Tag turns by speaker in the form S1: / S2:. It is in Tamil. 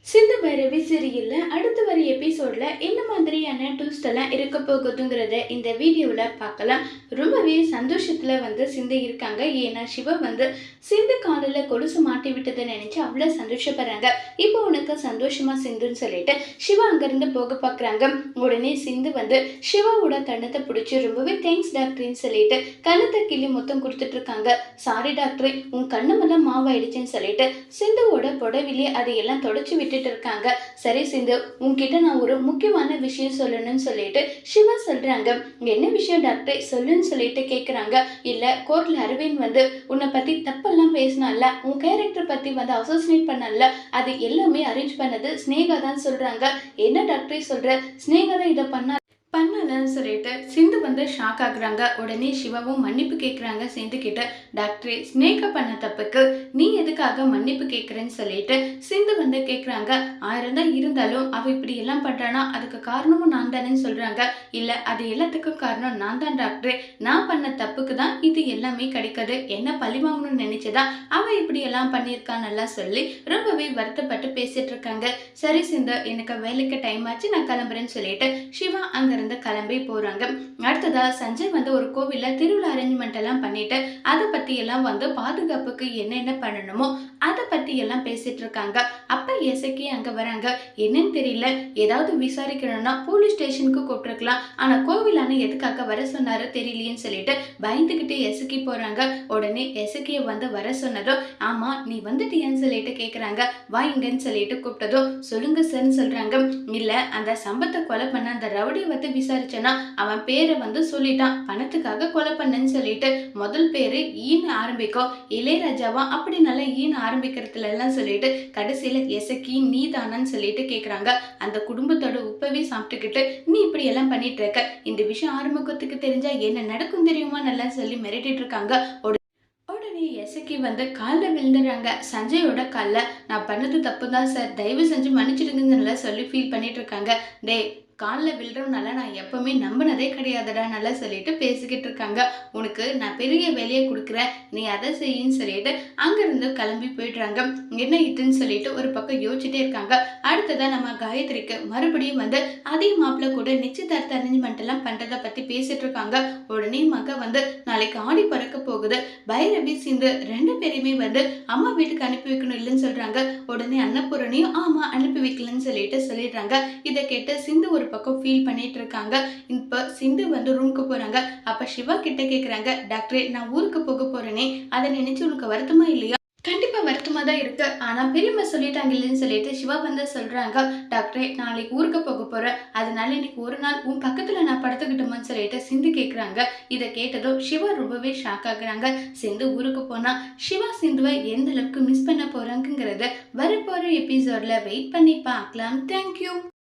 S1: சிந்து பைரவி சீரியல்ல அடுத்து வர எபிசோட்ல என்ன மாதிரியான ட்விஸ்ட் எல்லாம் இருக்க போகுதுங்கிறத இந்த வீடியோல பார்க்கலாம். ரொம்பவே சந்தோஷத்துல சிந்து இருக்காங்க. ஏன்னா சிவா சிந்து காலில் கொலுசு மாட்டி விட்டதை நினைச்சு அவ்வளவு சந்தோஷப்படுறாங்க. இப்போ உனக்கு சந்தோஷமா சிந்துன்னு சொல்லிட்டு சிவா அங்கிருந்து போக பாக்குறாங்க. உடனே சிந்து சிவாவோட கண்ணத்தை பிடிச்சி ரொம்பவே தேங்க்ஸ் டாக்டர்ன்னு சொல்லிட்டு கண்ணத்தை கிள்ளி மொத்தம் கொடுத்துட்டு இருக்காங்க. சாரி டாக்டர், உன் கண்ணமெல்லாம் மாவாயிடுச்சுன்னு சொல்லிட்டு சிந்துவோட புடவிலே அதையெல்லாம் தொடச்சு விட்டுட்டு இருக்காங்க. சரி சிந்து, உன்கிட்ட நான் ஒரு முக்கியமான விஷயம் சொல்லணும்னு சொல்லிட்டு சிவா சொல்றாங்க. என்ன விஷயம் டாக்டர், சொல்லுன்னு சொல்லிட்டு கேக்குறாங்க. இல்ல, கோர்ட்ல அரவிந்த் உன்னை பத்தி தப்பெல்லாம் பேசினால, உன் கேரக்டர் பத்தி அசோசினேட் பண்ணல, அது எல்லாமே அரேஞ்ச் பண்ணது ஸ்னேகா தான் சொல்றாங்க. என்ன டாக்டர் சொல்ற, ஸ்னேகா தான் இதை பண்ணலன்னு சொல்லிட்டு சிந்து ஷாக் ஆகுறாங்க. உடனே சிவாவும் மன்னிப்பு கேட்குறாங்க சிந்து கிட்ட. டாக்டர், ஸ்னேகா பண்ண தப்புக்கு நீ எதுக்காக மன்னிப்பு கேட்குறேன்னு சொல்லிட்டு சிந்து கேட்குறாங்க. 1000 தான் இருந்தாலும் அவ இப்படி எல்லாம் பண்றானா அதுக்கு காரணமும் நான் தானேன்னு சொல்றாங்க. இல்ல, அது எல்லாத்துக்கும் காரணம் நான் தான் டாக்டர். நான் பண்ண தப்புக்கு தான் இது எல்லாமே கிடைக்காது. என்ன பழி வாங்கணும்னு நினைச்சதா அவ இப்படி எல்லாம் பண்ணியிருக்கான்னு சொல்லி ரொம்பவே வருத்தப்பட்டு பேசிட்டு இருக்காங்க. சரி சிந்து, எனக்கு வேலைக்கு டைம் ஆச்சு, நான் கிளம்புறேன்னு சொல்லிட்டு சிவா அங்க கிளம்பி போறாங்க. அடுத்ததா சஞ்சய் ஒரு கோவில்ல திருவிழா அரேஞ்ச்மெண்ட் எல்லாம் பண்ணிட்டு அதை பத்தி எல்லாம் பாதுகாப்புக்கு என்னென்ன பண்ணணுமோ அதை பத்தி எல்லாம் பேசிட்டு இருக்காங்க. அப்ப எசக்கி அங்க வராங்க. என்னன்னு தெரியல, ஏதாவது விசாரிக்கணும்னா போலீஸ் ஸ்டேஷனுக்கு கூப்பிட்டுருக்கலாம், ஆனா கோவிலான எதுக்காக வர சொன்னாரு தெரியலையேன்னு சொல்லிட்டு பயந்துகிட்டு எசக்கி போறாங்க. உடனே எசக்கிய வர சொன்னதும், ஆமா நீ வந்துட்டியன்னு சொல்லிட்டு கேக்குறாங்க. வா இங்கன்னு சொல்லிட்டு கூப்பிட்டதும், சொல்லுங்க சார்ன்னு சொல்றாங்க. இல்ல, அந்த சம்பத்தை கொலை பண்ண அந்த ரவுடியை விசாரிச்சேன்னா அவன் பேரை சொல்லிட்டான், பணத்துக்காக கொலை பண்ணன்னு சொல்லிட்டு. முதல் பேரு ஈன்னு ஆரம்பிக்கும், இளையராஜாவா அப்படி நல்லா ஈன்னு ஆரம்பிக்கிறதுல எல்லாம் சொல்லிட்டு கடைசியில எசக்கி நீ தானன்னு சொல்லிட்டு கேக்குறாங்க. அந்த குடும்பத்தோட உப்பவே சாப்பிட்டுக்கிட்டு நீ இப்படி எல்லாம் பண்ணிட்டு இருக்க, இந்த விஷயம் ஆரம்பத்துக்கு தெரிஞ்சா என்ன நடக்கும் தெரியுமா நல்லா சொல்லி மிரட்டிட்டு இருக்காங்க. உடனே எசக்கி காலில் விழுந்துடுறாங்க. சஞ்சயோட காலில், நான் பண்ணது தப்பு தான் சார், தயவு செஞ்சு மன்னிச்சிடுங்கன்னு சொல்லி ஃபீல் பண்ணிட்டு இருக்காங்க. டே, காலில் விழுறவனால நான் எப்பவுமே நம்பினதே கிடையாதுடா நல்லா சொல்லிட்டு பேசிக்கிட்டு இருக்காங்க. உனக்கு நான் பெரிய வேலையை கொடுக்குறேன், நீ அதை செய்யின்னு சொல்லிட்டு அங்கிருந்து கிளம்பி போயிடுறாங்க. என்ன இதுன்னு சொல்லிட்டு ஒரு பக்கம் யோசிச்சுட்டே இருக்காங்க. அடுத்ததான் நம்ம காயத்ரிக்கு மறுபடியும் அதே மாப்பிள்ள கூட நிச்சயதார்த்த அரேஞ்ச்மெண்ட் எல்லாம் பண்றதை பத்தி பேசிட்டு இருக்காங்க. உடனே மக நாளைக்கு ஆடி பறக்க போகுது, பைரவி சிந்து 2 பேரையுமே அம்மா வீட்டுக்கு அனுப்பி வைக்கணும் இல்லைன்னு சொல்றாங்க. உடனே அன்னபூரணியும் ஆமா அனுப்பி வைக்கலன்னு சொல்லிட்டு சொல்லிடுறாங்க. இதை கேட்டு சிந்து ஒரு பக்கம் ஃபீல் பண்ணிட்டு இருக்காங்க. இப்ப சிந்து ரூமுக்கு போறாங்க. அப்ப சிவா கிட்ட கேக்குறாங்க, டாக்டர் நான் ஊருக்கு போக போறேனே, அதை நினைச்சு உனக்கு வருத்தமா இல்லையா? கண்டிப்பா வருத்தமா தான் இருக்கு, ஆனா பெரியம்மா சொல்லிட்டாங்க இல்லைன்னு சொல்லிட்டு சிவா சொல்றாங்க. டாக்டர், நாளைக்கு ஊருக்கு போக போறேன், அதனால இன்னைக்கு ஒரு நாள் உன் பக்கத்துல நான் படுத்துக்கிட்டோமான்னு சொல்லிட்டு சிந்து கேக்குறாங்க. இதை கேட்டதும் சிவா ரொம்பவே ஷாக் ஆகுறாங்க. சிந்து ஊருக்கு போனா சிவா சிந்துவை எந்த அளவுக்கு மிஸ் பண்ண போறாங்கிறத வரப்போற எபிசோட்ல வெயிட் பண்ணி பார்க்கலாம். தேங்க்யூ.